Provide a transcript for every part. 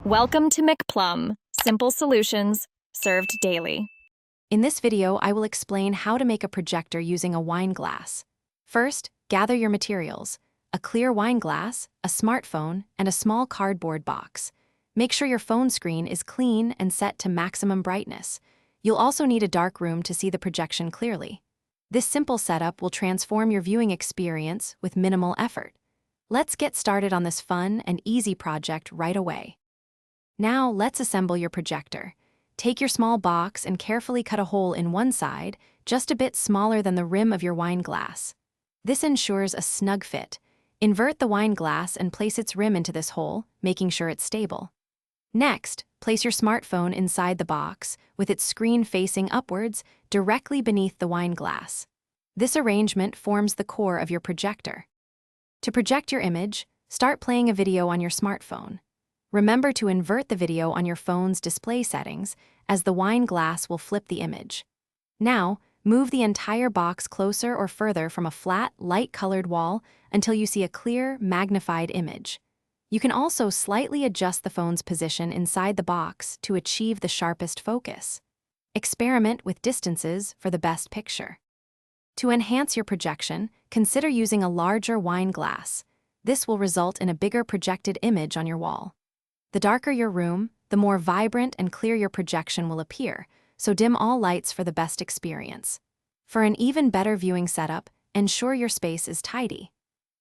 Welcome to McPlum, simple solutions served daily. In this video, I will explain how to make a projector using a wine glass. First, gather your materials: a clear wine glass, a smartphone, and a small cardboard box. Make sure your phone screen is clean and set to maximum brightness. You'll also need a dark room to see the projection clearly. This simple setup will transform your viewing experience with minimal effort. Let's get started on this fun and easy project right away. Now, let's assemble your projector. Take your small box and carefully cut a hole in one side, just a bit smaller than the rim of your wine glass. This ensures a snug fit. Invert the wine glass and place its rim into this hole, making sure it's stable. Next, place your smartphone inside the box, with its screen facing upwards, directly beneath the wine glass. This arrangement forms the core of your projector. To project your image, start playing a video on your smartphone. Remember to invert the video on your phone's display settings, as the wine glass will flip the image. Now, move the entire box closer or further from a flat, light-colored wall until you see a clear, magnified image. You can also slightly adjust the phone's position inside the box to achieve the sharpest focus. Experiment with distances for the best picture. To enhance your projection, consider using a larger wine glass. This will result in a bigger projected image on your wall. The darker your room, the more vibrant and clear your projection will appear, so dim all lights for the best experience. For an even better viewing setup, ensure your space is tidy.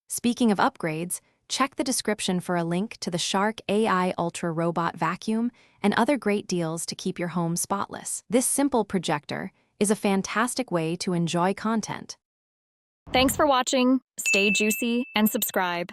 Speaking of upgrades, check the description for a link to the Shark AI Ultra Robot Vacuum and other great deals to keep your home spotless. This simple projector is a fantastic way to enjoy content. Thanks for watching. Stay juicy and subscribe.